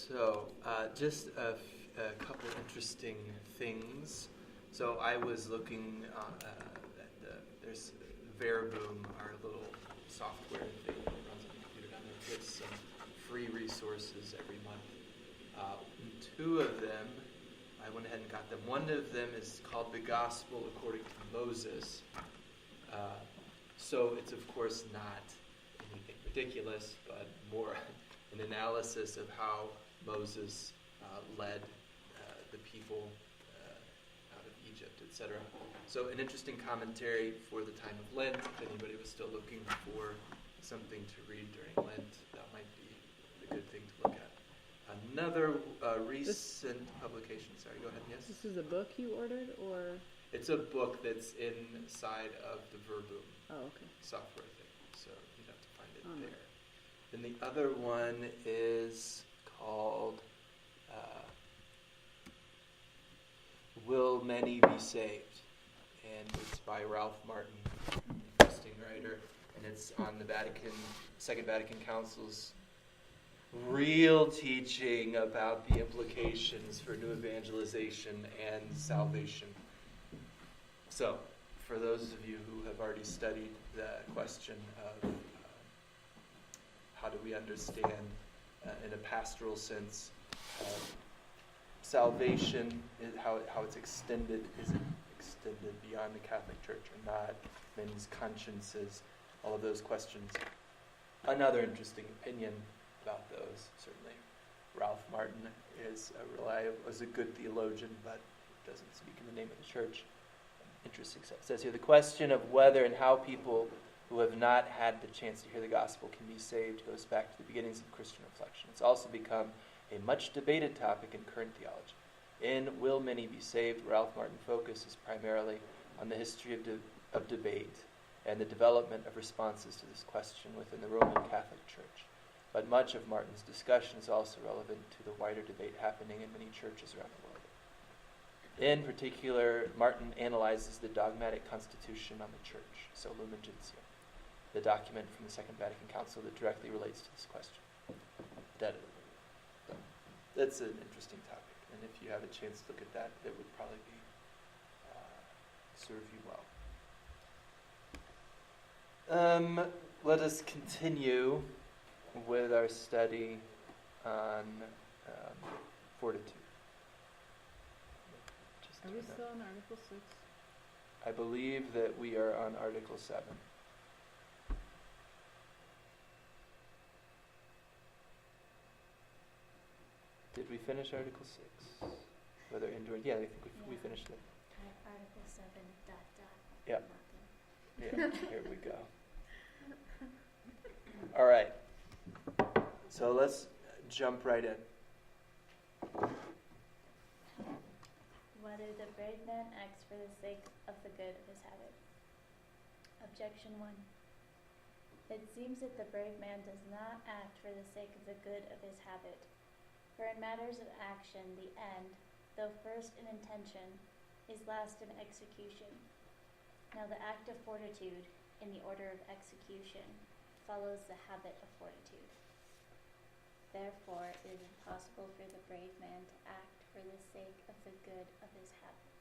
So, just a couple interesting things. So, I was looking there's Verboom, our little software thing that runs on the computer down there, gives some free resources every month. Two of them, I went ahead and got them. One of them is called The Gospel According to Moses. So, it's of course not anything ridiculous, but more an analysis of how Moses led the people out of Egypt, etc. So an interesting commentary for the time of Lent. If anybody was still looking for something to read during Lent, that might be a good thing to look at. Another recent publication. Sorry, go ahead. Yes? This is a book you ordered, or? It's a book that's inside of the Verboom software thing. So you'd have to find it there. And the other one is called Will Many Be Saved? And it's by Ralph Martin, interesting writer. And it's on the Second Vatican Council's real teaching about the implications for new evangelization and salvation. So, for those of you who have already studied the question of how do we understand, in a pastoral sense, salvation, how it's extended? Is it extended beyond the Catholic Church or not? Men's consciences, all of those questions. Another interesting opinion about those, certainly. Ralph Martin is a good theologian, but doesn't speak in the name of the Church. Interesting stuff. It says here, the question of whether and how people who have not had the chance to hear the gospel can be saved goes back to the beginnings of Christian reflection. It's also become a much debated topic in current theology. In Will Many Be Saved, Ralph Martin focuses primarily on the history of debate and the development of responses to this question within the Roman Catholic Church. But much of Martin's discussion is also relevant to the wider debate happening in many churches around the world. In particular, Martin analyzes the dogmatic constitution on the Church, so Lumen Gentium, the document from the Second Vatican Council that directly relates to this question. That's an interesting topic, and if you have a chance to look at that, it would probably serve you well. Let us continue with our study on Fortitude. Are we still on Article 6? I believe that we are on Article 7. Did we finish Article 6? Whether endurance? Yeah, I think we finished it. Article 7, ... Yeah. Yeah, here we go. All right. So let's jump right in. Whether the brave man acts for the sake of the good of his habit. Objection 1. It seems that the brave man does not act for the sake of the good of his habit. For in matters of action, the end, though first in intention, is last in execution. Now the act of fortitude, in the order of execution, follows the habit of fortitude. Therefore, it is impossible for the brave man to act for the sake of the good of his habit.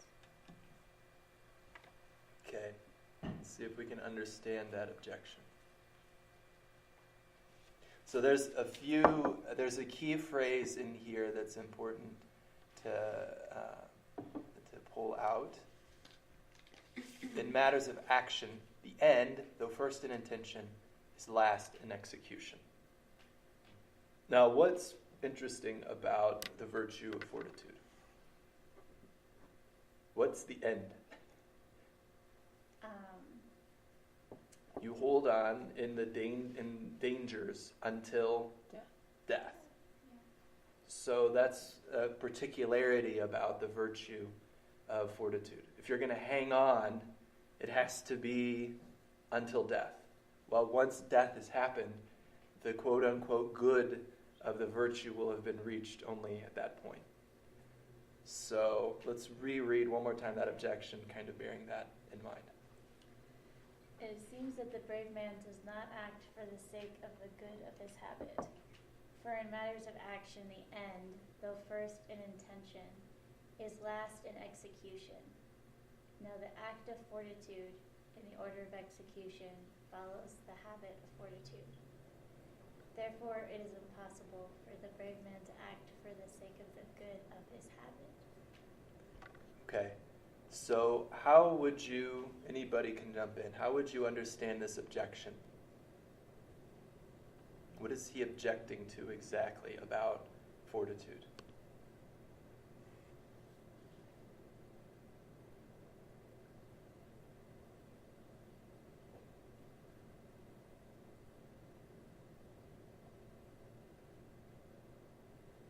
Okay, let's see if we can understand that objection. So there's a key phrase in here that's important to pull out. In matters of action, the end, though first in intention, is last in execution. Now, what's interesting about the virtue of fortitude? What's the end? You hold on in the dangers until death. Yeah. So that's a particularity about the virtue of fortitude. If you're going to hang on, it has to be until death. Well, once death has happened, the quote-unquote good of the virtue will have been reached only at that point. So let's reread one more time that objection, kind of bearing that in mind. It seems that the brave man does not act for the sake of the good of his habit. For in matters of action, the end, though first in intention, is last in execution. Now the act of fortitude, in the order of execution, follows the habit of fortitude. Therefore it is impossible for the brave man to act for the sake of the good of his habit. Okay, so how would you, anybody can jump in, how would you understand this objection? What is he objecting to exactly about fortitude?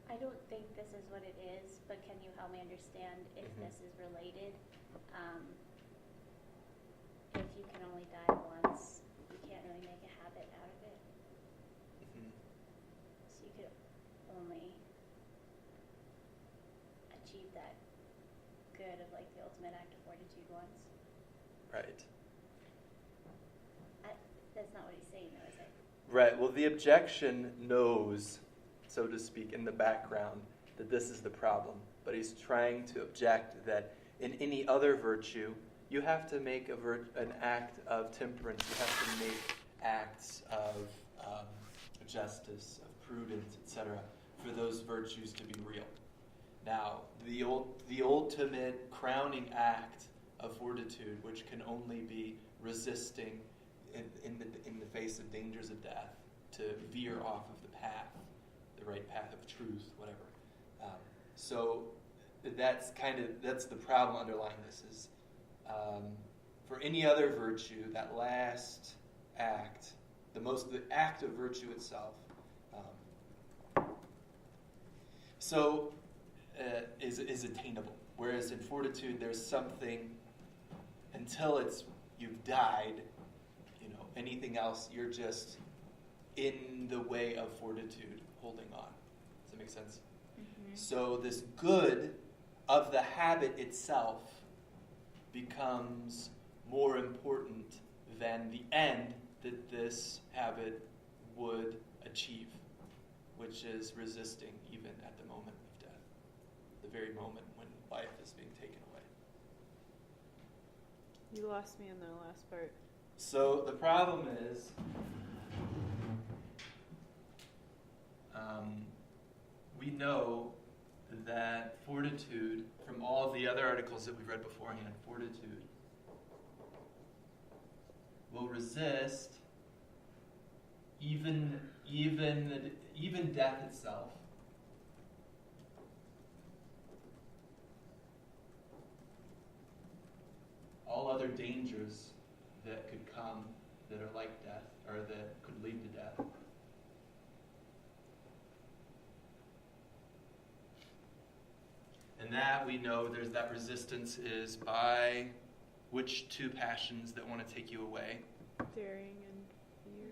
I don't think this is what it is, but can you help me understand if this is related? If you can only die once, you can't really make a habit out of it. So you could only achieve that good of like the ultimate act of fortitude once. Right. That's not what he's saying though, is it? Right, well the objection knows, so to speak, in the background that this is the problem. But he's trying to object that in any other virtue, you have to make an act of temperance. You have to make acts of justice, of prudence, etc., for those virtues to be real. Now, the ultimate crowning act of fortitude, which can only be resisting in the face of dangers of death, to veer off of the path, the right path of truth, whatever. So that's the problem underlying this is for any other virtue, that last act, the act of virtue itself, is attainable. Whereas in fortitude, there's something until you've died. Anything else, you're just in the way of fortitude, holding on. Does that make sense? Mm-hmm. So this good of the habit itself becomes more important than the end that this habit would achieve, which is resisting even at the moment of death, the very moment when life is being taken away. You lost me in the last part. So the problem is, we know that fortitude, from all of the other articles that we've read beforehand, fortitude will resist even death itself. All other dangers that could come that are like death, or that could lead to death. And that we know there's that resistance is by which two passions that want to take you away? Daring and fear.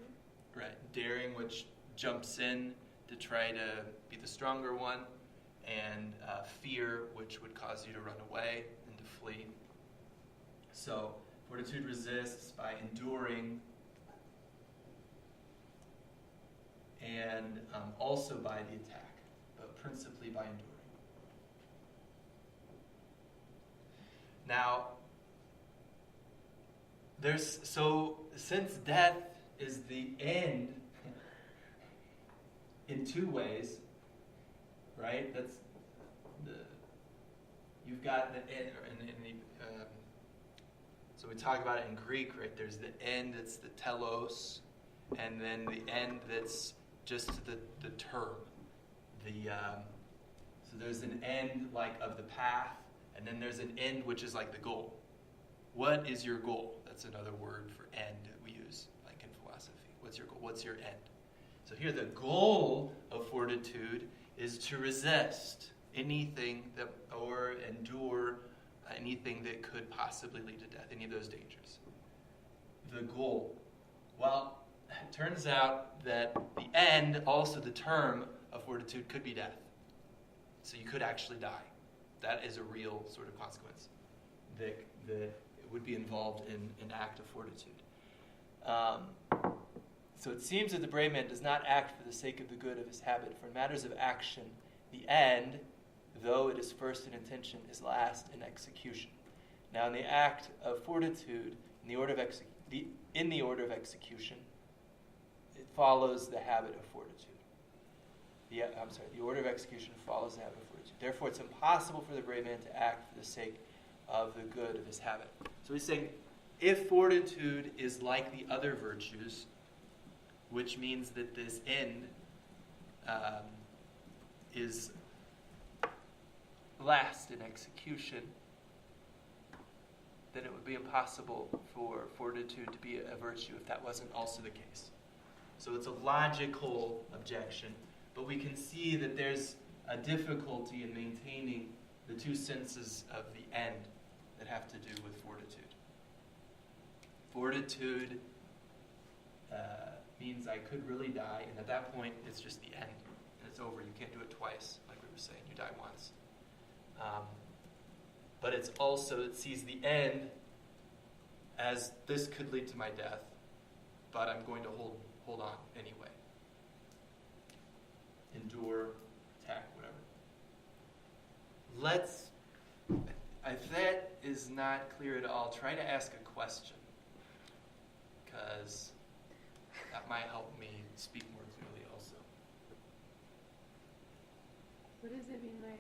Right. Daring, which jumps in to try to be the stronger one, and fear, which would cause you to run away and to flee. So fortitude resists by enduring and also by the attack, but principally by enduring. Now, since death is the end in two ways, right? You've got the end, so we talk about it in Greek, right? There's the end that's the telos, and then the end that's just the term. So there's an end like of the path, and then there's an end which is like the goal. What is your goal? That's another word for end that we use, like in philosophy. What's your goal? What's your end? So here the goal of fortitude is to resist anything or endure anything that could possibly lead to death, any of those dangers. The goal. Well, it turns out that the end, also the term of fortitude, could be death. So you could actually die. That is a real sort of consequence that would be involved in an act of fortitude. So it seems that the brave man does not act for the sake of the good of his habit, for in matters of action, the end, though it is first in intention, is last in execution. Now in the act of fortitude, in the order of execution, it follows the habit of fortitude. The order of execution follows the habit of fortitude. Therefore, it's impossible for the brave man to act for the sake of the good of his habit. So he's saying, if fortitude is like the other virtues, which means that this end is last in execution, then it would be impossible for fortitude to be a virtue if that wasn't also the case. So it's a logical objection, but we can see that there's a difficulty in maintaining the two senses of the end that have to do with fortitude. Fortitude means I could really die, and at that point, it's just the end, and it's over. You can't do it twice, like we were saying. You die once. But it's also, it sees the end as this could lead to my death, but I'm going to hold on anyway. Endure, attack, whatever. If that is not clear at all, try to ask a question, because that might help me speak more clearly also. What does it mean by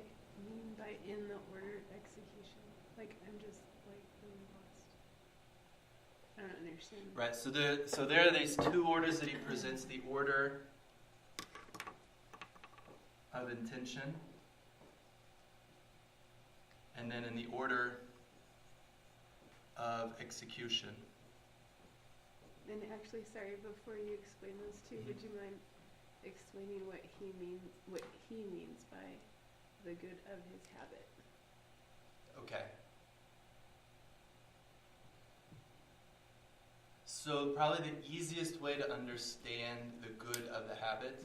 in the order of execution? Like, I'm just like really lost. I don't understand. Right. So there are these two orders that he presents: the order of intention, and then in the order of execution. And actually, sorry, before you explain those two, would you mind explaining what he means by the good of his habit? Okay. So probably the easiest way to understand the good of the habit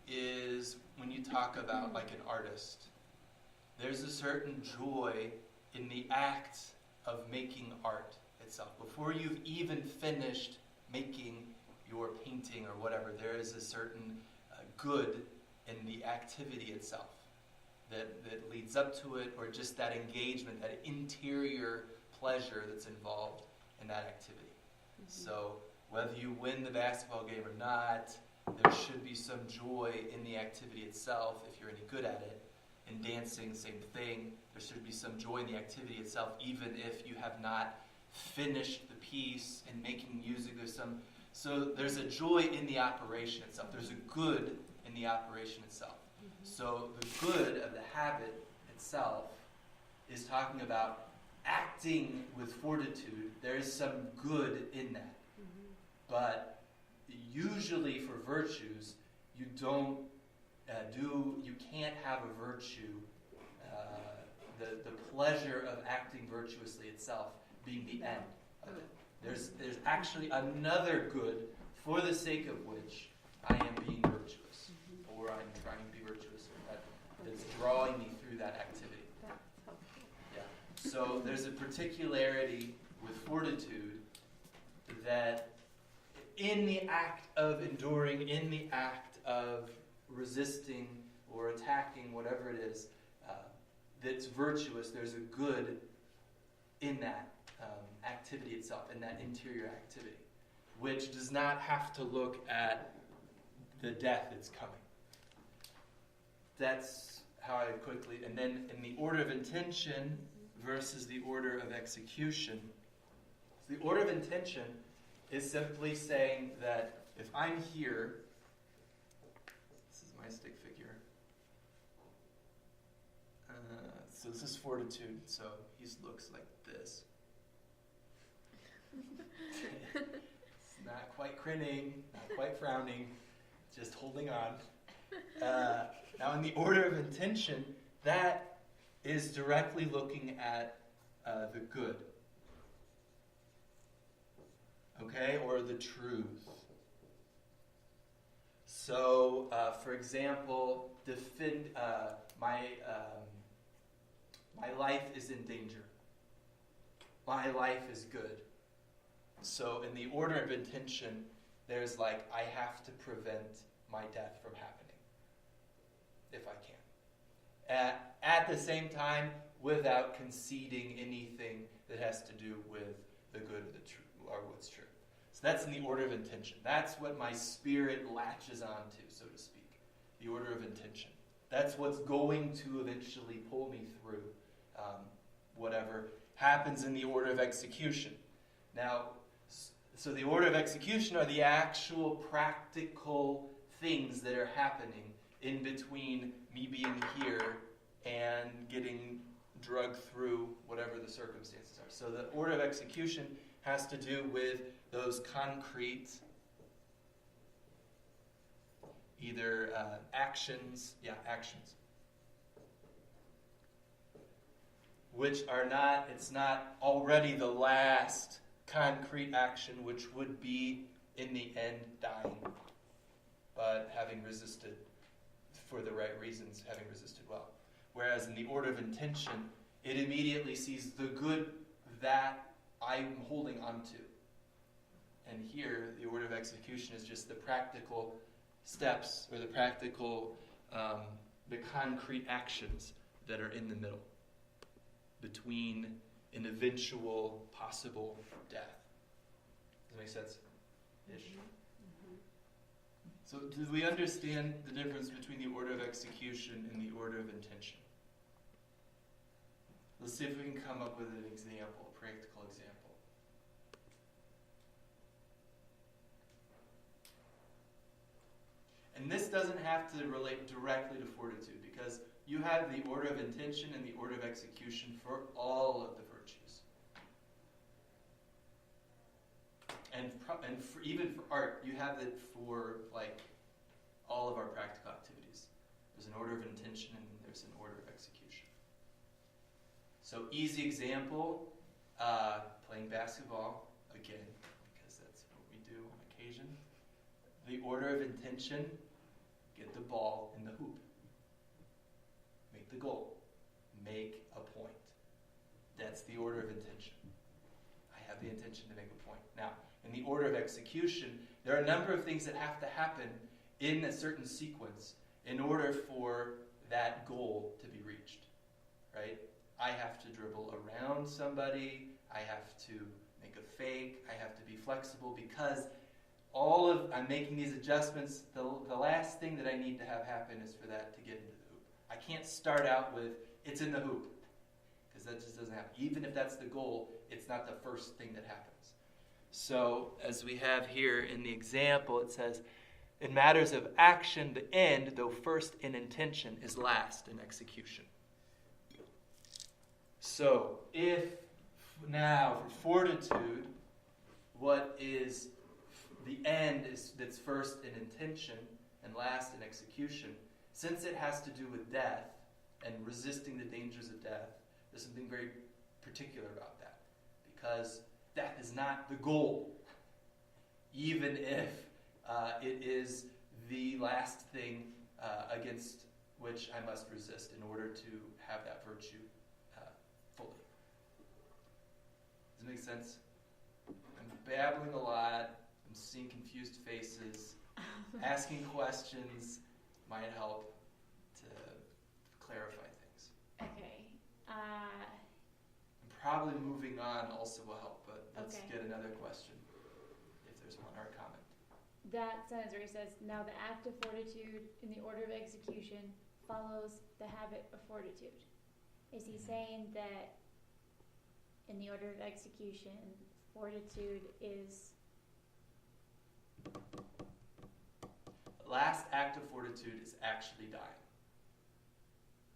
is when you talk about like an artist. There's a certain joy in the act of making art itself. Before you've even finished making your painting or whatever, there is a certain good in the activity itself that leads up to it, or just that engagement, that interior pleasure that's involved in that activity. Mm-hmm. So whether you win the basketball game or not, there should be some joy in the activity itself if you're any good at it. In dancing, same thing. There should be some joy in the activity itself, even if you have not finished the piece and making music. So there's a joy in the operation itself. There's a good in the operation itself. Mm-hmm. So the good of the habit itself is talking about acting with fortitude. There is some good in that. Mm-hmm. But usually for virtues, you can't have a virtue, the pleasure of acting virtuously itself being the end of it. There's actually another good for the sake of which I am being virtuous, or I'm trying to be virtuous, that's drawing me through that activity. That's helpful. Yeah. So there's a particularity with fortitude that in the act of enduring, in the act of resisting or attacking, whatever it is, that's virtuous, there's a good in that activity itself, in that interior activity, which does not have to look at the death that's coming. That's how I quickly, and then in the order of intention versus the order of execution. The order of intention is simply saying that if I'm here, this is my stick figure. So this is fortitude, so he looks like this. It's not quite grinning, not quite frowning, just holding on. Now in the order of intention, that is directly looking at the good. Okay, or the truth. So, for example, my life is in danger. My life is good. So, in the order of intention, there's like, I have to prevent my death from happening, if I can. At the same time, without conceding anything that has to do with the good or the true, or what's true. So that's in the order of intention. That's what my spirit latches onto, so to speak. The order of intention. That's what's going to eventually pull me through whatever happens in the order of execution. Now, so the order of execution are the actual practical things that are happening in between me being here and getting drugged through whatever the circumstances are. So the order of execution has to do with those concrete either actions, which are not, it's not already the last concrete action, which would be in the end dying, but having resisted for the right reasons, having resisted well. Whereas in the order of intention, it immediately sees the good that I'm holding on to. And here, the order of execution is just the practical steps, or the practical, the concrete actions that are in the middle between an eventual possible death. Does that make sense? Ish. Mm-hmm. So do we understand the difference between the order of execution and the order of intention? Let's see if we can come up with an example, a practical example. And this doesn't have to relate directly to fortitude, because you have the order of intention and the order of execution for all of the virtues. And even for art, you have it for like all of our practical activities. There's an order of intention and there's an order of execution. So easy example, playing basketball, again, because that's what we do on occasion. The order of intention, get the ball in the hoop. Make the goal. Make a point. That's the order of intention. I have the intention to make a point. Now, in the order of execution, there are a number of things that have to happen in a certain sequence in order for that goal to be reached. Right? I have to dribble around somebody. I have to make a fake. I have to be flexible, because I'm making these adjustments. The last thing that I need to have happen is for that to get into the hoop. I can't start out with, it's in the hoop, because that just doesn't happen. Even if that's the goal, it's not the first thing that happens. So, as we have here in the example, it says, in matters of action, the end, though first in intention, is last in execution. So, if now for fortitude, what is the end is that's first in intention and last in execution, since it has to do with death and resisting the dangers of death, there's something very particular about that, because death is not the goal, even if it is the last thing against which I must resist in order to have that virtue fully. Does it make sense? I'm babbling a lot. I'm seeing confused faces. Asking questions might help to clarify things. Okay. Probably moving on also will help, but let's Okay. get another question, if there's one, or a comment. That sentence where he says, now the act of fortitude in the order of execution follows the habit of fortitude. Is he saying that in the order of execution, fortitude is... The last act of fortitude is actually dying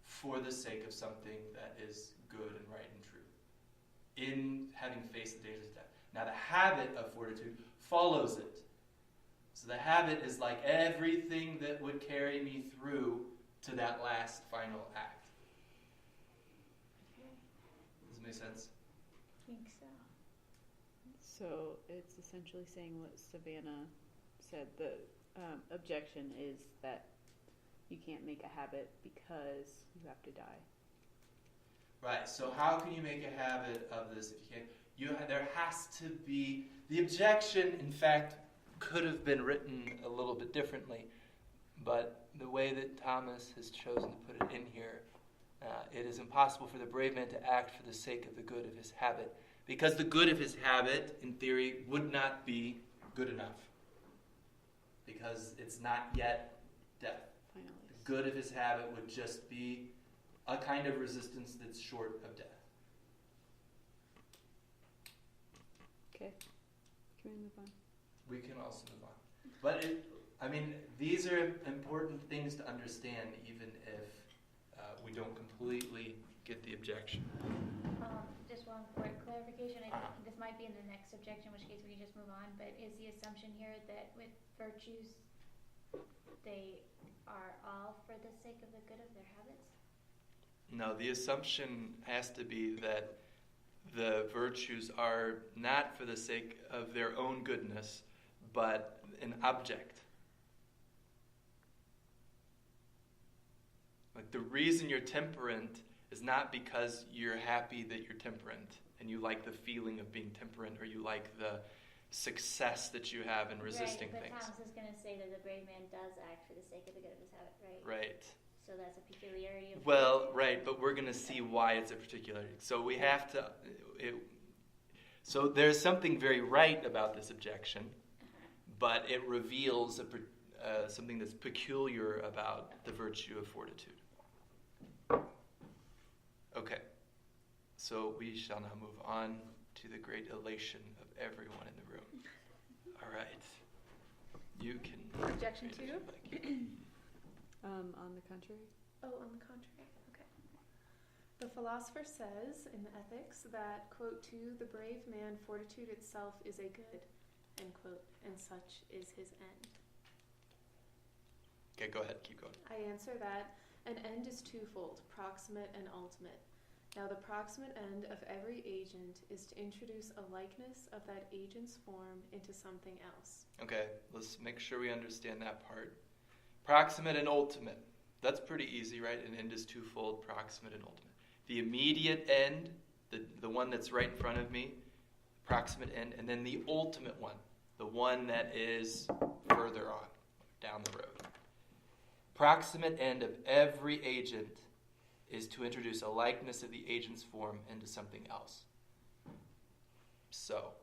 for the sake of something that is good and right and true, in having faced the dangers of death. Now the habit of fortitude follows it. So the habit is like everything that would carry me through to that last final act. Does it make sense? I think so. So it's essentially saying what Savannah said. The objection is that you can't make a habit because you have to die. Right, so how can you make a habit of this if you can't? There has to be, the objection, in fact, could have been written a little bit differently, but the way that Thomas has chosen to put it in here, it is impossible for the brave man to act for the sake of the good of his habit, because the good of his habit, in theory, would not be good enough, because it's not yet death. Finally. The good of his habit would just be a kind of resistance that's short of death. Okay. Can we move on? We can also move on. But these are important things to understand, even if we don't completely get the objection. Just one quick clarification. I Uh-huh. think this might be in the next objection, in which case we can just move on. But is the assumption here that with virtues, they are all for the sake of the good of their habits? No, the assumption has to be that the virtues are not for the sake of their own goodness, but an object. Like, the reason you're temperate is not because you're happy that you're temperate and you like the feeling of being temperate, or you like the success that you have in resisting right, but things. Thomas is going to say that the brave man does act for the sake of the good of his habit, right? Right. So that's a peculiarity of Well, virtue? right, but we're going to see why it's a particularity. So we have to... So there's something very right about this objection, but it reveals something that's peculiar about the virtue of fortitude. Okay, so we shall now move on to the great elation of everyone in the room. All right, you can... Objection read it if 2? you'd like. On the contrary. Oh, on the contrary. Okay. The philosopher says in the Ethics that, quote, to the brave man, fortitude itself is a good, end quote, and such is his end. Okay, go ahead, keep going. I answer that an end is twofold, proximate and ultimate. Now the proximate end of every agent is to introduce a likeness of that agent's form into something else. Okay, let's make sure we understand that part. Proximate and ultimate. That's pretty easy, right? An end is twofold, proximate and ultimate. The immediate end, the one that's right in front of me, proximate end, and then the ultimate one, the one that is further on, down the road. Proximate end of every agent is to introduce a likeness of the agent's form into something else. So,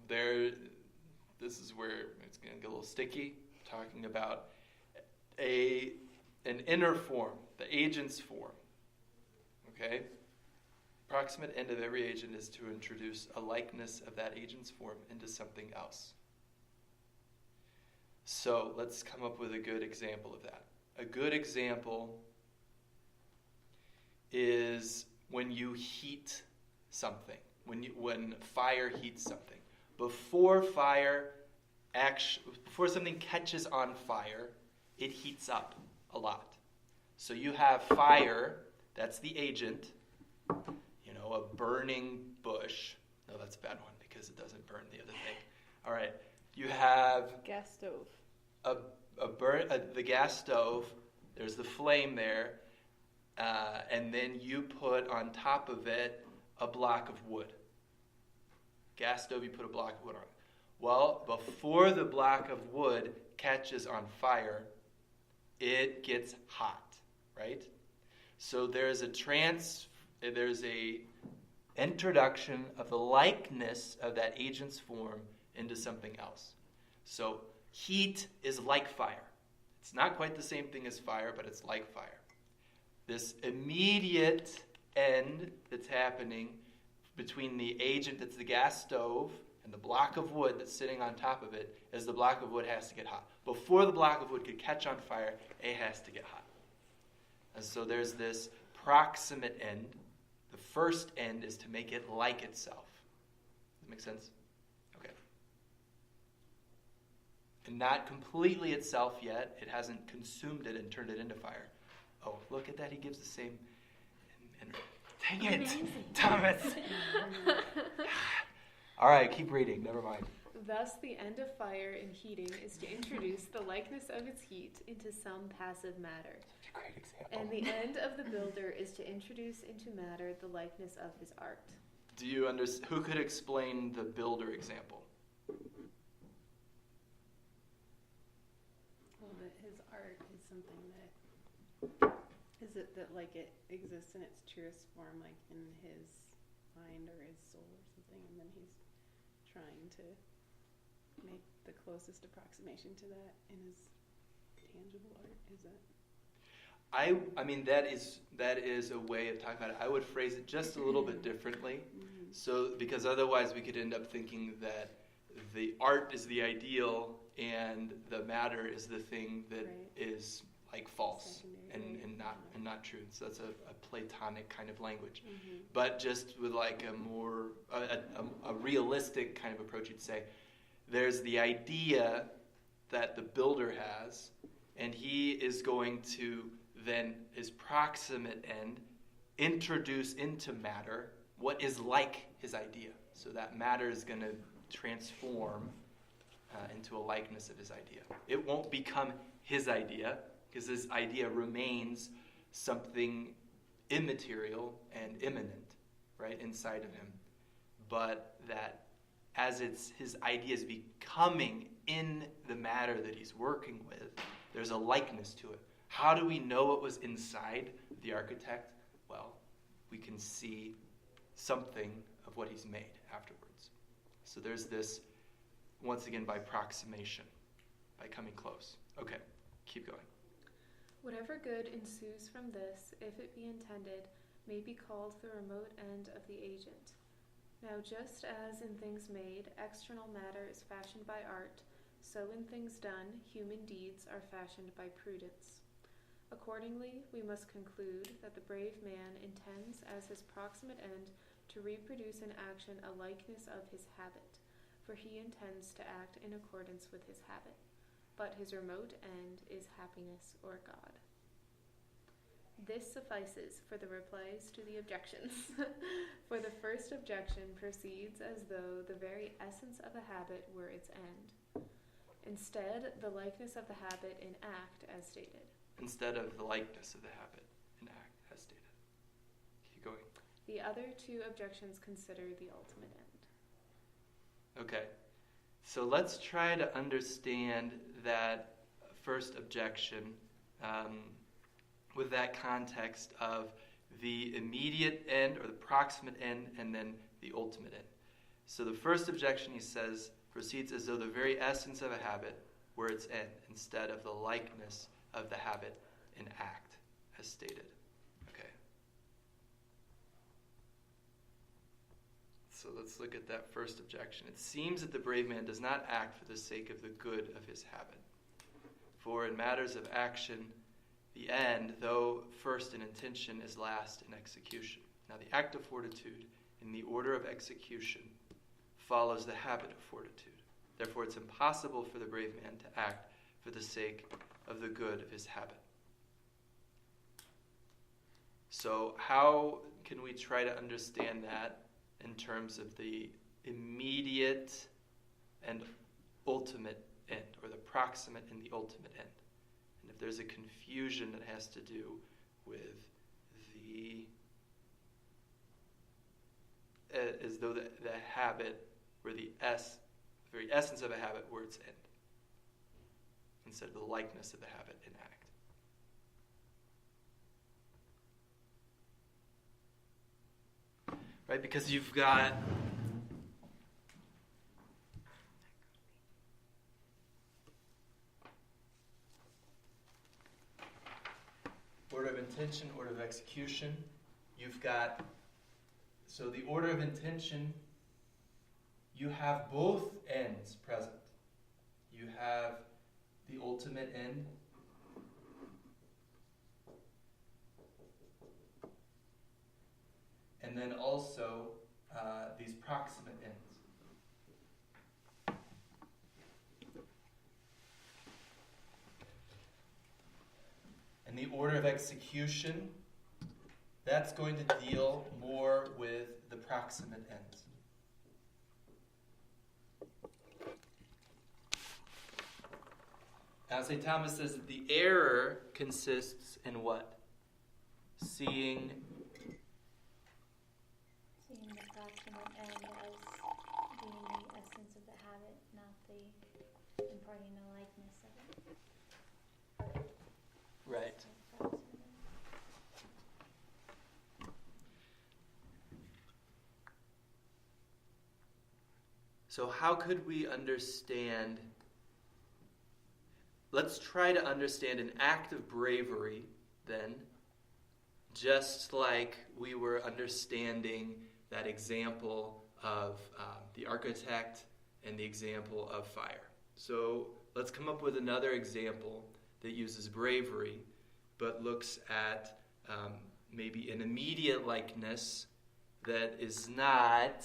this is where it's going to get a little sticky, talking about an inner form, the agent's form. Okay? Proximate end of every agent is to introduce a likeness of that agent's form into something else. So let's come up with a good example of that. A good example is when you heat something, when fire heats something. Before something catches on fire, it heats up a lot. So you have fire, that's the agent, a burning bush. No, that's a bad one because it doesn't burn the other thing. All right, you have Gas stove. the gas stove, there's the flame there, and then you put on top of it a block of wood. Gas stove, you put a block of wood on it. Well, before the block of wood catches on fire, it gets hot, right? So there's a introduction of the likeness of that agent's form into something else. So heat is like fire. It's not quite the same thing as fire, but it's like fire. This immediate end that's happening between the agent that's the gas stove and the block of wood that's sitting on top of it is the block of wood has to get hot. Before the block of wood could catch on fire, it has to get hot. And so there's this proximate end. The first end is to make it like itself. Does that make sense? Okay. And not completely itself yet. It hasn't consumed it and turned it into fire. Oh, look at that. He gives the same. Dang it, Amazing. Thomas. All right, keep reading. Never mind. Thus, the end of fire in heating is to introduce the likeness of its heat into some passive matter. Such a great example. And the end of the builder is to introduce into matter the likeness of his art. Do you understand? Who could explain the builder example? that his art is something that, is it that like it exists in its truest form, like in his mind or his soul or something, and then he's trying to make the closest approximation to that in his tangible art? Is that? I mean that is a way of talking about it. I would phrase it just a little bit differently. Mm-hmm. So because otherwise we could end up thinking that the art is the ideal and the matter is the thing that is like false and not true. So that's a Platonic kind of language. Mm-hmm. But just with like a more a realistic kind of approach, you'd say there's the idea that the builder has, and he is going to then his proximate end introduce into matter what is like his idea. So that matter is going to transform into a likeness of his idea. It won't become his idea because his idea remains something immaterial and immanent, right, inside of him. But that as his idea is becoming in the matter that he's working with, there's a likeness to it. How do we know what was inside the architect? Well, we can see something of what he's made afterwards. So there's this, once again, by proximation, by coming close. Okay, keep going. Whatever good ensues from this, if it be intended, may be called the remote end of the agent. Now just as in things made, external matter is fashioned by art, so in things done, human deeds are fashioned by prudence. Accordingly, we must conclude that the brave man intends as his proximate end to reproduce in action a likeness of his habit, for he intends to act in accordance with his habit, but his remote end is happiness or God. This suffices for the replies to the objections. For the first objection proceeds as though the very essence of a habit were its end. Instead, the likeness of the habit in act, as stated. Instead of the likeness of the habit in act, as stated. Keep going. The other two objections consider the ultimate end. Okay. So let's try to understand that first objection with that context of the immediate end or the proximate end and then the ultimate end. So the first objection, he says, proceeds as though the very essence of a habit were its end instead of the likeness of the habit in act, as stated. Okay. So let's look at that first objection. It seems that the brave man does not act for the sake of the good of his habit. For in matters of action, the end, though first in intention, is last in execution. Now the act of fortitude, in the order of execution, follows the habit of fortitude. Therefore, it's impossible for the brave man to act for the sake of the good of his habit. So how can we try to understand that in terms of the immediate and ultimate end, or the proximate and the ultimate end? And if there's a confusion that has to do with the as though the habit were the very essence of a habit were its end, instead of the likeness of the habit in act. Right? Because you've got order of intention, order of execution. You've got, so the order of intention, you have both ends present. You have the ultimate end, and then also these proximate ends. And the order of execution, that's going to deal more with the proximate ends. Now, St. Thomas says that the error consists in what? Seeing the proximate end as being the essence of the habit, not the imparting the likeness of it. So how could we understand? Let's try to understand an act of bravery, then, just like we were understanding that example of the architect and the example of fire. So let's come up with another example that uses bravery, but looks at maybe an immediate likeness that is not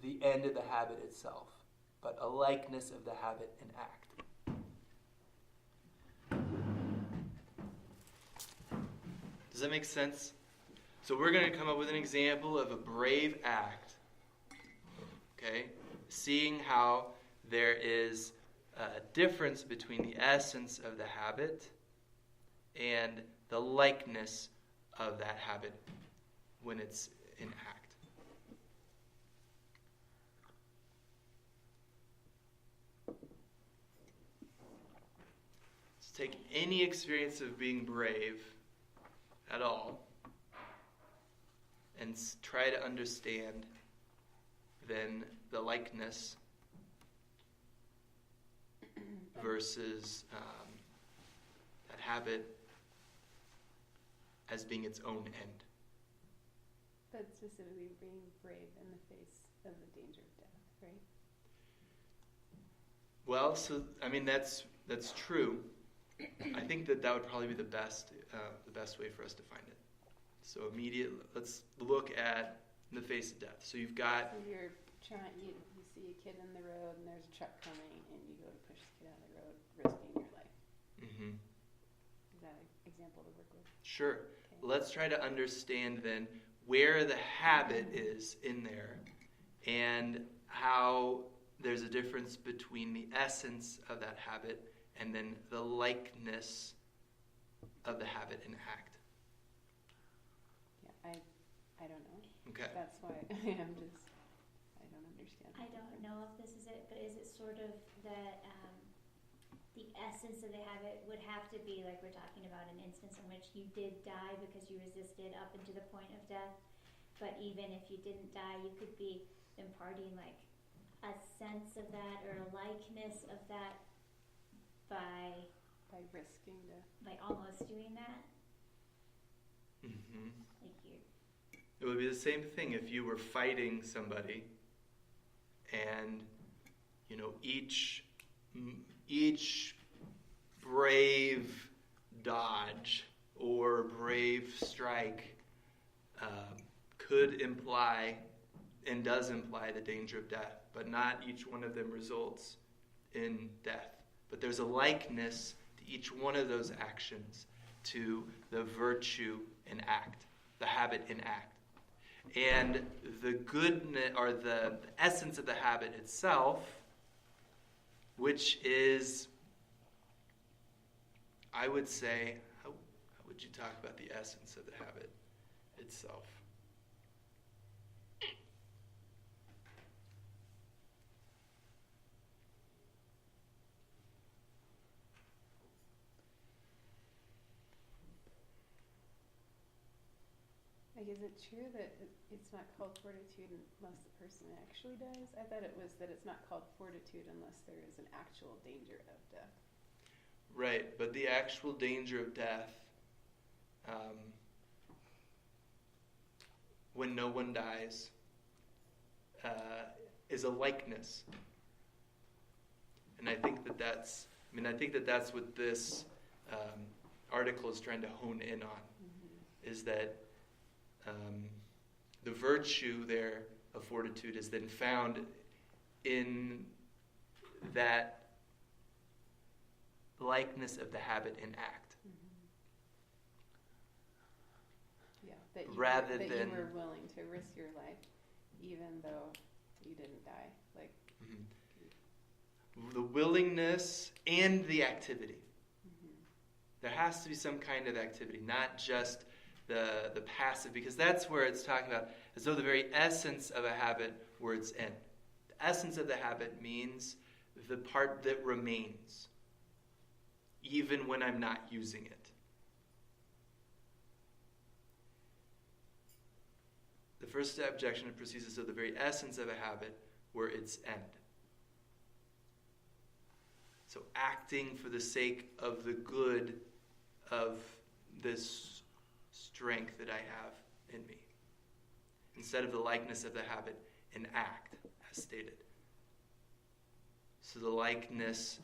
the end of the habit itself, but a likeness of the habit and act. Does that make sense? So we're going to come up with an example of a brave act. Okay? Seeing how there is a difference between the essence of the habit and the likeness of that habit when it's in act. Let's take any experience of being brave at all and try to understand then the likeness versus that habit as being its own end. But specifically being brave in the face of the danger of death, right? Well, so I mean that's true. I think that would probably be the best way for us to find it. So let's look at in the face of death. So you've got. So you're trying. You see a kid in the road, and there's a truck coming, and you go to push the kid out of the road, risking your life. Mm-hmm. Is that an example to work with? Sure. Okay. Let's try to understand then where the habit is in there, and how there's a difference between the essence of that habit and then the likeness of the habit in act. Yeah, I don't know. Okay. That's why I don't understand. I don't know if this is it, but is it sort of that the essence of the habit would have to be, like we're talking about, an instance in which you did die because you resisted up into the point of death, but even if you didn't die, you could be imparting like a sense of that or a likeness of that by risking by almost doing that. Mm-hmm. Like you. It would be the same thing if you were fighting somebody, and each brave dodge or brave strike could imply and does imply the danger of death, but not each one of them results in death. But there's a likeness to each one of those actions to the virtue in act, the habit in act. And the goodness, or the essence of the habit itself, which is, I would say, how would you talk about the essence of the habit itself? Like, is it true that it's not called fortitude unless the person actually dies? I thought it was that it's not called fortitude unless there is an actual danger of death. Right, but the actual danger of death, when no one dies, is a likeness. And I think that's what this article is trying to hone in on, is that the virtue there of fortitude is then found in that likeness of the habit in act. Yeah, that you were willing to risk your life even though you didn't die. Like the willingness and the activity. There has to be some kind of activity, not just the passive, because that's where it's talking about as though the very essence of a habit were its end. The essence of the habit means the part that remains, even when I'm not using it. The first objection proceeds as though the very essence of a habit were its end. So acting for the sake of the good of this strength that I have in me, instead of the likeness of the habit in act, as stated. So the likeness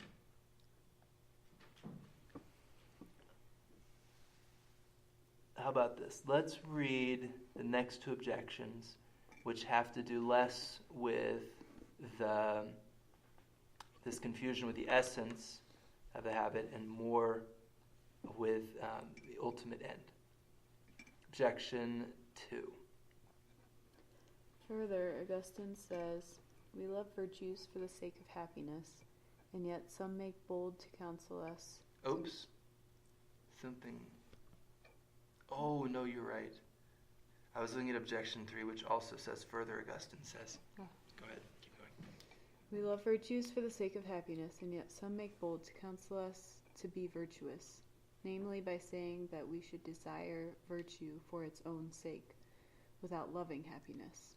how about this? Let's read the next two objections, which have to do less with this confusion with the essence of the habit and more with the ultimate end. Objection 2. Further, Augustine says, "We love virtues for the sake of happiness, and yet some make bold to counsel us." Oops. Something. Oh, no, you're right. I was looking at objection 3, which also says further, Augustine says. Oh. Go ahead, keep going. "We love virtues for the sake of happiness, and yet some make bold to counsel us to be virtuous, namely by saying that we should desire virtue for its own sake, without loving happiness.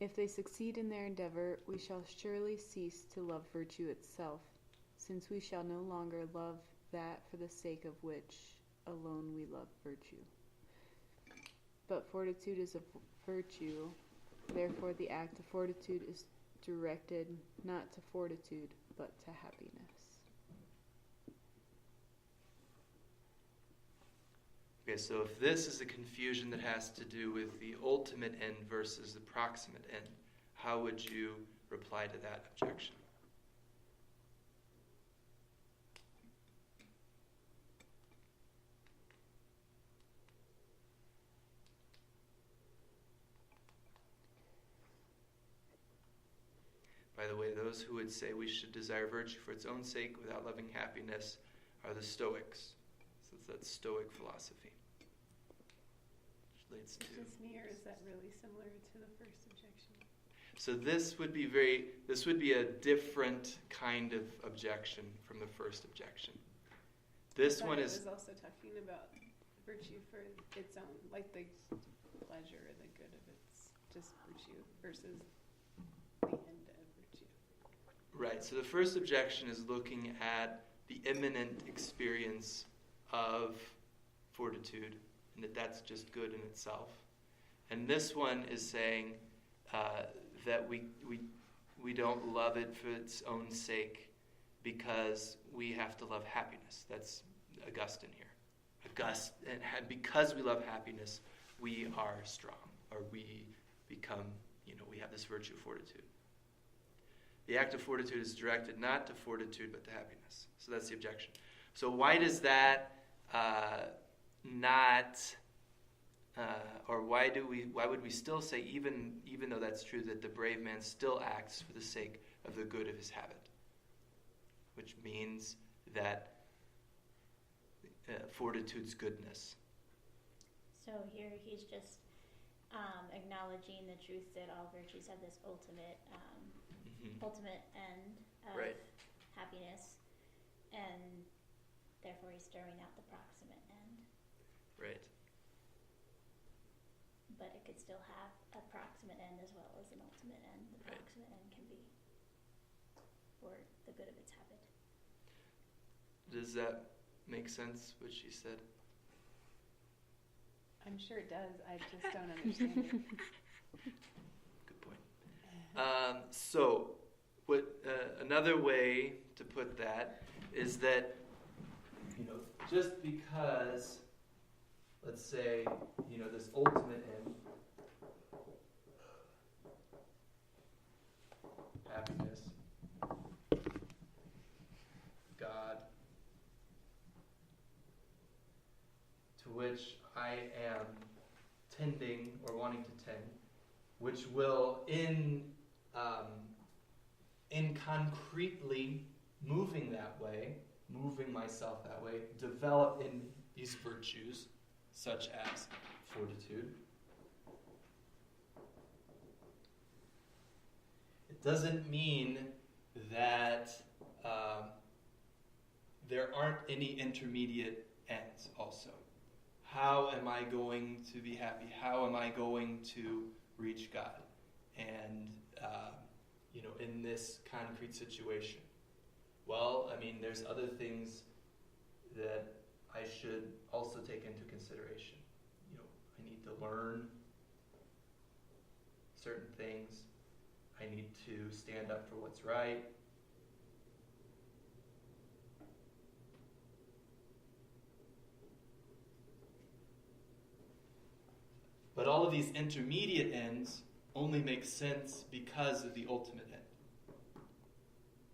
If they succeed in their endeavor, we shall surely cease to love virtue itself, since we shall no longer love that for the sake of which alone we love virtue. But fortitude is a virtue, therefore the act of fortitude is directed not to fortitude, but to happiness." Okay, so if this is a confusion that has to do with the ultimate end versus the proximate end, how would you reply to that objection? By the way, those who would say we should desire virtue for its own sake without loving happiness are the Stoics. So that's Stoic philosophy. Which leads to... Just me, or is that really similar to the first objection? So this would be a different kind of objection from the first objection. This one is... It was also talking about virtue for its own, like the pleasure or the good of its just virtue versus the end of virtue. Right, so the first objection is looking at the immanent experience of fortitude, and that's just good in itself. And this one is saying that we don't love it for its own sake because we have to love happiness. That's Augustine here. Because we love happiness, we are strong, or we become, we have this virtue of fortitude. The act of fortitude is directed not to fortitude, but to happiness. So that's the objection. So why does that why would we still say, even though that's true, that the brave man still acts for the sake of the good of his habit? Which means that fortitude's goodness. So here he's just acknowledging the truth that all virtues have this ultimate end of Right. happiness, and therefore he's throwing out the proximate end. Right. But it could still have a proximate end as well as an ultimate end. The Right. proximate end can be for the good of its habit. Does that make sense, what she said? I'm sure it does. I just don't understand it. Good point. So, another way to put that is that, just because, let's say, this ultimate end, happiness, God, to which I am tending or wanting to tend, which will in concretely moving myself that way, develop in these virtues, such as fortitude. It doesn't mean that there aren't any intermediate ends also. how am I going to be happy? How am I going to reach God? And, in this concrete situation. Well, there's other things that I should also take into consideration. I need to learn certain things. I need to stand up for what's right. But all of these intermediate ends only make sense because of the ultimate end.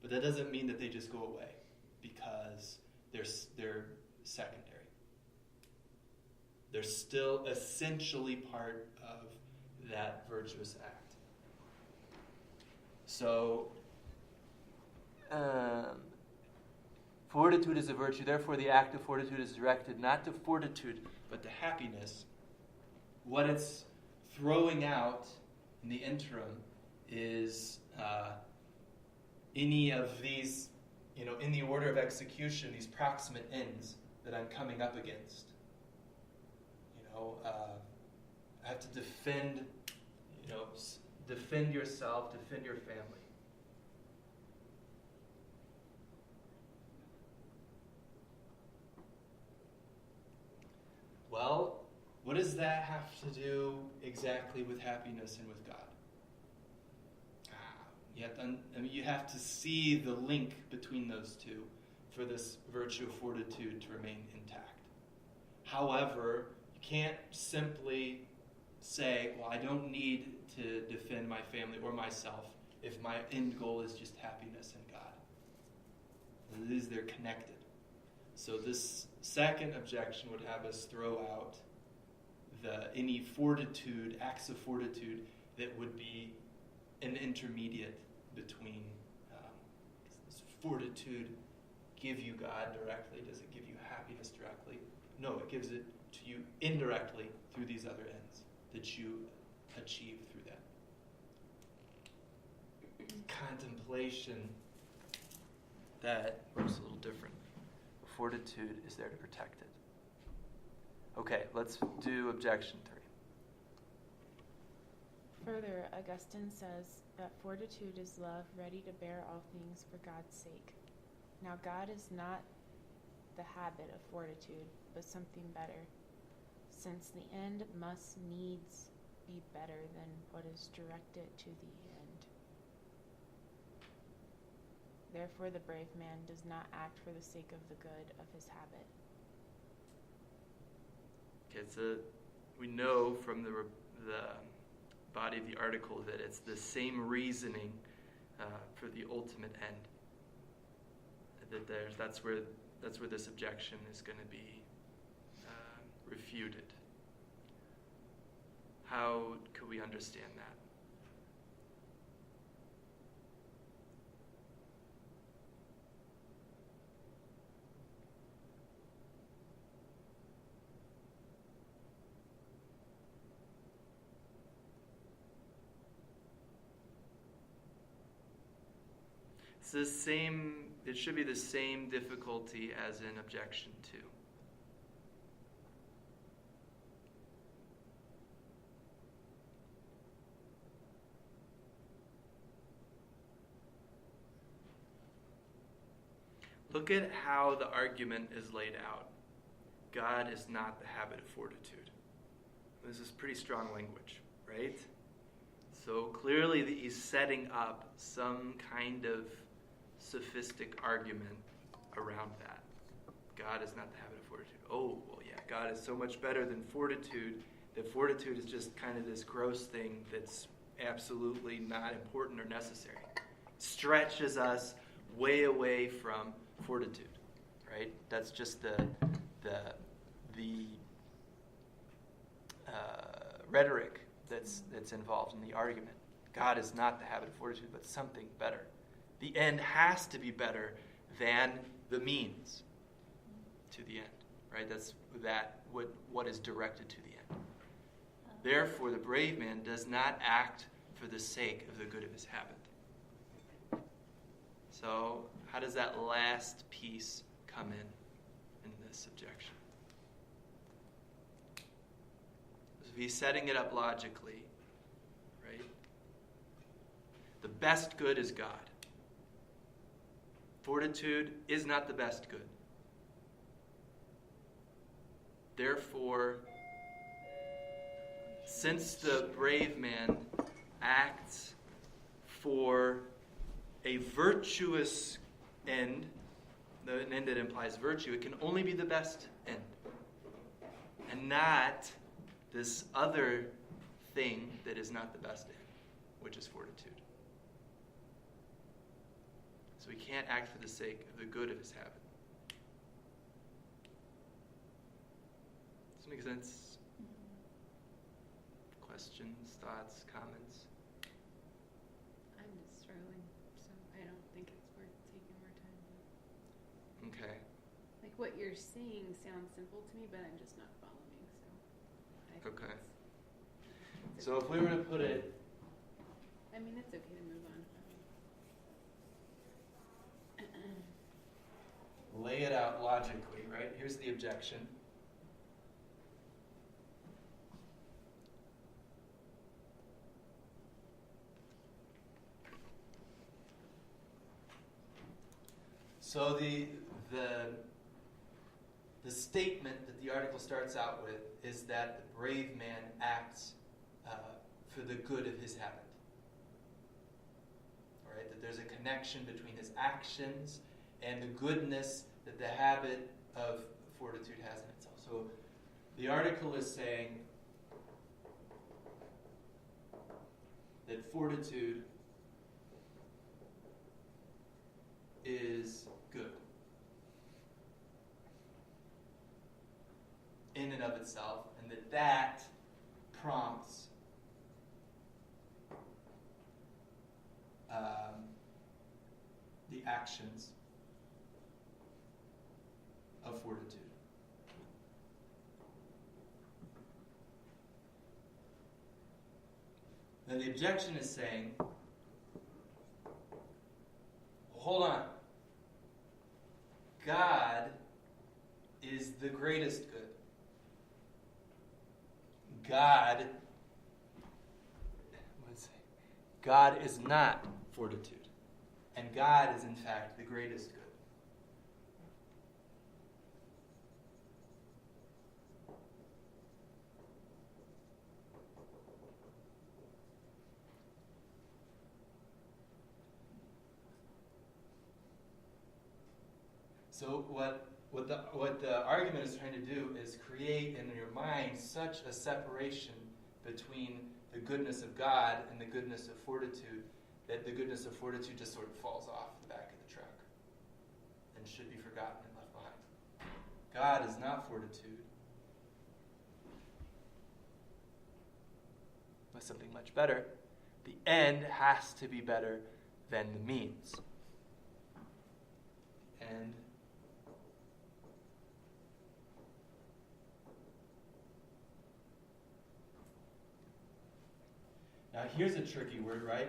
But that doesn't mean that they just go away because they're secondary. They're still essentially part of that virtuous act. So, fortitude is a virtue. Therefore, the act of fortitude is directed not to fortitude, but to happiness. What it's throwing out in the interim is any of these, in the order of execution, these proximate ends that I'm coming up against. I have to defend yourself, defend your family. Well, what does that have to do exactly with happiness and with God? You have to see the link between those two for this virtue of fortitude to remain intact. However, you can't simply say, well, I don't need to defend my family or myself if my end goal is just happiness and God. They're connected. So this second objection would have us throw out any fortitude, acts of fortitude that would be an intermediate between does fortitude give you God directly? Does it give you happiness directly? No, it gives it to you indirectly through these other ends that you achieve through that. Contemplation, that works a little different. Fortitude is there to protect it. Okay, let's do objection 3. Further, Augustine says that fortitude is love ready to bear all things for God's sake. Now, God is not the habit of fortitude, but something better, since the end must needs be better than what is directed to the end. Therefore, the brave man does not act for the sake of the good of his habit. Okay, we know from the body of the article that it's the same reasoning for the ultimate end. That's where this objection is going to be refuted. How could we understand that? It should be the same difficulty as in objection 2. Look at how the argument is laid out. God is not the habit of fortitude. This is pretty strong language, right? So clearly he's setting up some kind of sophistic argument around that. God is not the habit of fortitude. Oh, well, yeah, God is so much better than fortitude, that fortitude is just kind of this gross thing that's absolutely not important or necessary. Stretches us way away from fortitude, right? That's just the rhetoric that's involved in the argument. God is not the habit of fortitude, but something better. The end has to be better than the means to the end, right? That's what is directed to the end. Therefore, the brave man does not act for the sake of the good of his habit. So, how does that last piece come in this objection? if he's setting it up logically, right? The best good is God. Fortitude is not the best good. Therefore, since the brave man acts for a virtuous end, an end that implies virtue, it can only be the best end, and not this other thing that is not the best end, which is fortitude. So he can't act for the sake of the good of his habit. Does this make sense? Questions, thoughts, comments? I'm just struggling, so I don't think it's worth taking more time. Okay. Like what you're saying sounds simple to me, but I'm just not following. So I think Okay. it's So if we were to put it, I mean, it's okay to move on. lay it out logically, right? Here's the objection. So the statement that the article starts out with is that the brave man acts for the good of his habit. All right, that there's a connection between his actions and the goodness that the habit of fortitude has in itself. So the article is saying that fortitude is good in and of itself, and that prompts the actions of fortitude. Now the objection is saying, hold on. God is the greatest good. God is not fortitude. And God is in fact the greatest good. So what the argument is trying to do is create in your mind such a separation between the goodness of God and the goodness of fortitude that the goodness of fortitude just sort of falls off the back of the truck and should be forgotten and left behind. God is not fortitude, but something much better. The end has to be better than the means. And now here's a tricky word, right?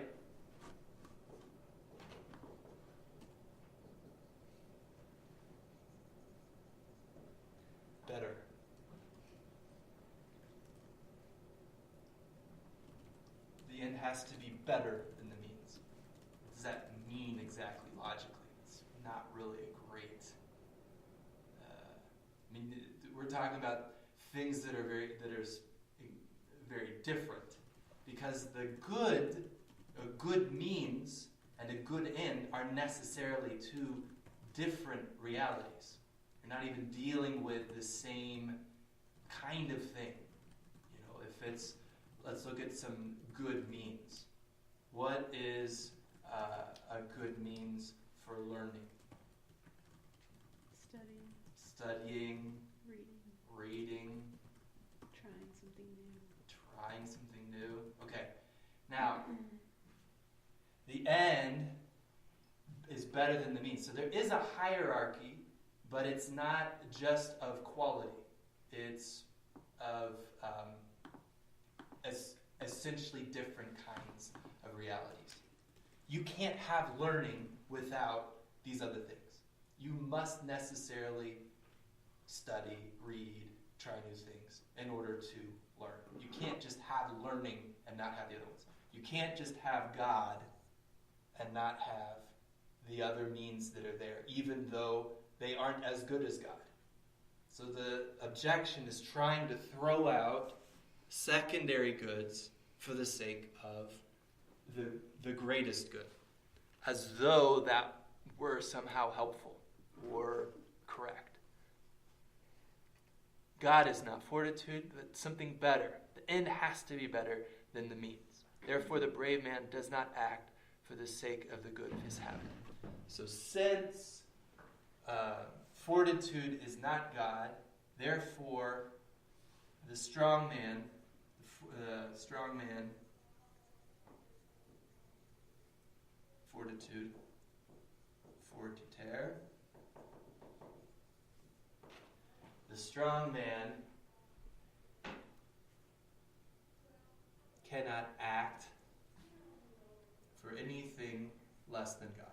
Better. The end has to be better than the means. What does that mean exactly logically? It's not really a great... we're talking about things that are very different. Because a good means and a good end are necessarily two different realities. You're not even dealing with the same kind of thing. You know, if it's, let's look at some good means. What is a good means for learning? Studying, reading, trying something new. Okay. Now, the end is better than the means. So there is a hierarchy, but it's not just of quality. It's of essentially different kinds of realities. You can't have learning without these other things. You must necessarily study, read, try new things in order to learn. You can't just have learning and not have the other ones. You can't just have God and not have the other means that are there, even though they aren't as good as God. So the objection is trying to throw out secondary goods for the sake of the greatest good, as though that were somehow helpful or correct. God is not fortitude, but something better. The end has to be better than the means. Therefore, the brave man does not act for the sake of the good of his habit. So since fortitude is not God, therefore the strong man, fortitude, fortiter, the strong man cannot act for anything less than God.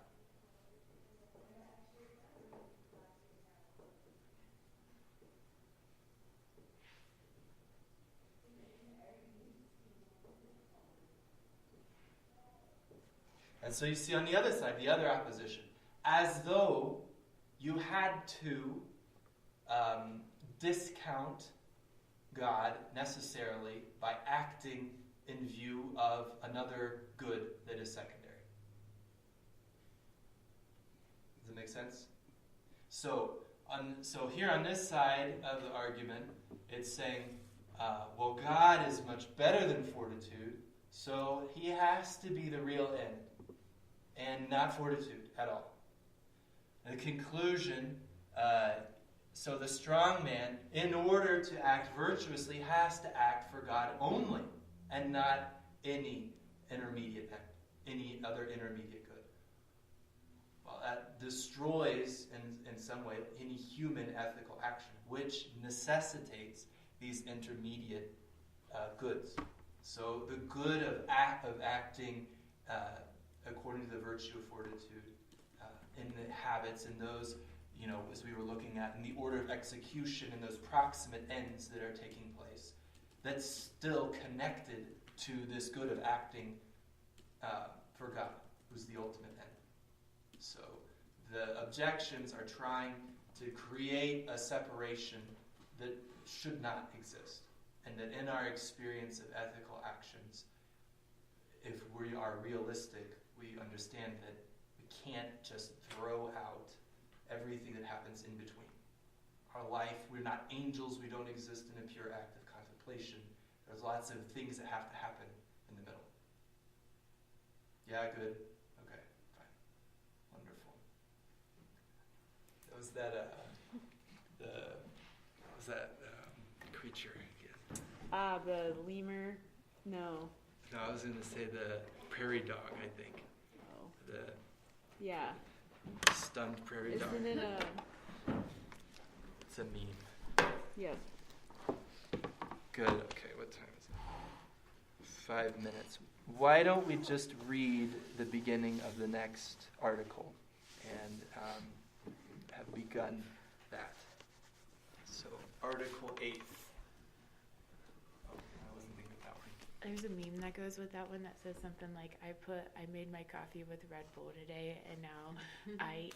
And so you see on the other side, the other opposition, as though you had to discount God necessarily by acting in view of another good that is secondary. Does it make sense? So here on this side of the argument, it's saying, well, God is much better than fortitude, so he has to be the real end, and not fortitude at all. And the conclusion, so the strong man, in order to act virtuously, has to act for God only, and not any intermediate end, any other intermediate good. Well, that destroys, in some way, any human ethical action, which necessitates these intermediate goods. So the good of acting according to the virtue of fortitude in the habits and those, as we were looking at, in the order of execution and those proximate ends that are taking place, that's still connected to this good of acting for God, who's the ultimate end. So the objections are trying to create a separation that should not exist, and that in our experience of ethical actions, if we are realistic, we understand that we can't just throw out everything that happens in between. Our life, we're not angels, we don't exist in a pure act of contemplation. There's lots of things that have to happen in the middle. Yeah, good. Okay, fine. Wonderful. Was that creature again? The lemur? No. No, I was going to say the prairie dog, I think. Oh. The stunned prairie dog. Isn't it a... It's a meme. Yep. Good. Okay, what time is it? 5 minutes. Why don't we just read the beginning of the next article and have begun that. So, Article 8. Oh, I wasn't thinking of that one. There's a meme that goes with that one that says something like, I made my coffee with Red Bull today, and now I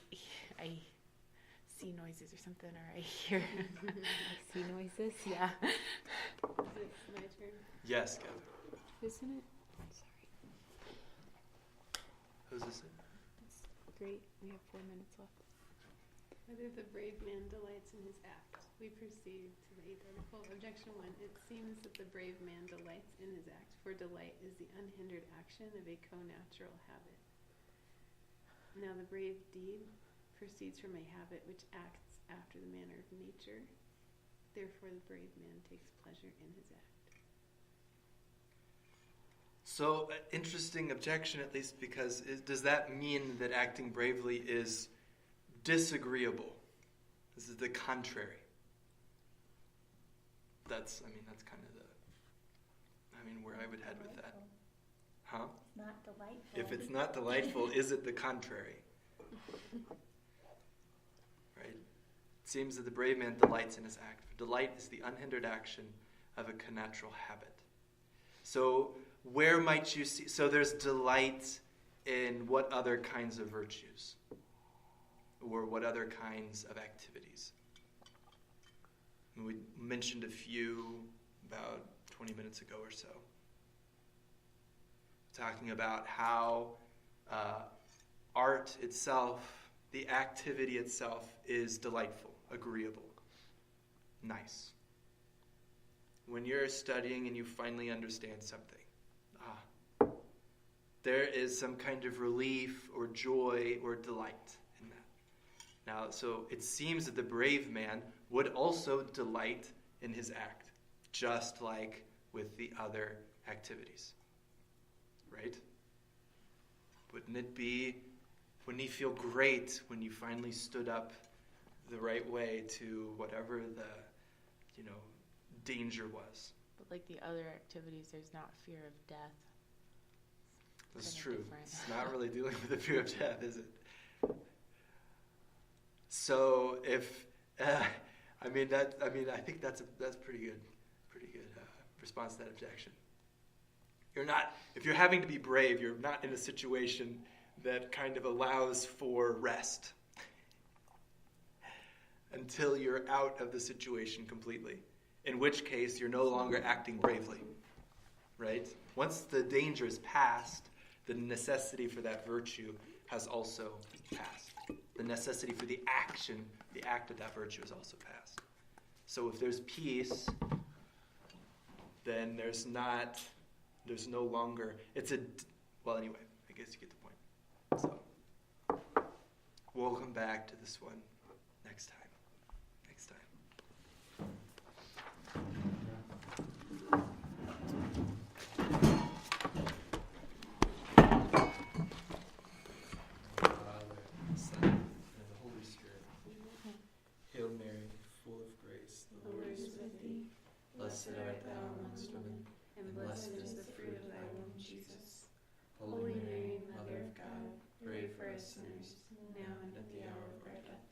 see noises or something, or I hear. See noises? Yeah. Is it my turn? Yes, Kevin. Isn't it? Sorry. Who's this? It's great. We have 4 minutes left. Whether the brave man delights in his act. We proceed to the 8th article. Objection 1. It seems that the brave man delights in his act, for delight is the unhindered action of a connatural habit. Now the brave deed proceeds from a habit which acts after the manner of nature. Therefore the brave man takes pleasure in his act. So, interesting objection, at least, because does that mean that acting bravely is disagreeable? This is the contrary. That's kind of where I would head with that. Huh? It's not delightful. If it's not delightful, is it the contrary? Right? It seems that the brave man delights in his act. For delight is the unhindered action of a connatural habit. So where might you see? So there's delight in what other kinds of virtues? Or what other kinds of activities? We mentioned a few about 20 minutes ago or so. Talking about how art itself, the activity itself, is delightful, agreeable, nice. When you're studying and you finally understand something, there is some kind of relief or joy or delight in that. Now, so it seems that the brave man would also delight in his act, just like with the other activities. Right? Wouldn't he feel great when you finally stood up the right way to whatever the, danger was? But like the other activities, there's not fear of death. That's Kinda true. different. It's not really dealing with the fear of death, is it? So I think that's pretty good response to that objection. If you're having to be brave, you're not in a situation that kind of allows for rest until you're out of the situation completely, in which case you're no longer acting bravely, right? Once the danger is past, the necessity for that virtue has also passed. The necessity for the act of that virtue is also passed. So if there's peace, then there's no longer, anyway, I guess you get the point. So, we'll come back to this one next time. Father, Son, and the Holy Spirit. Hail Mary, full of grace, the Lord is with thee. Blessed art thou amongst women, and blessed is the fruit of thy womb, Jesus. Holy Mary, Mother of God, pray for us sinners, now and at the hour of our death.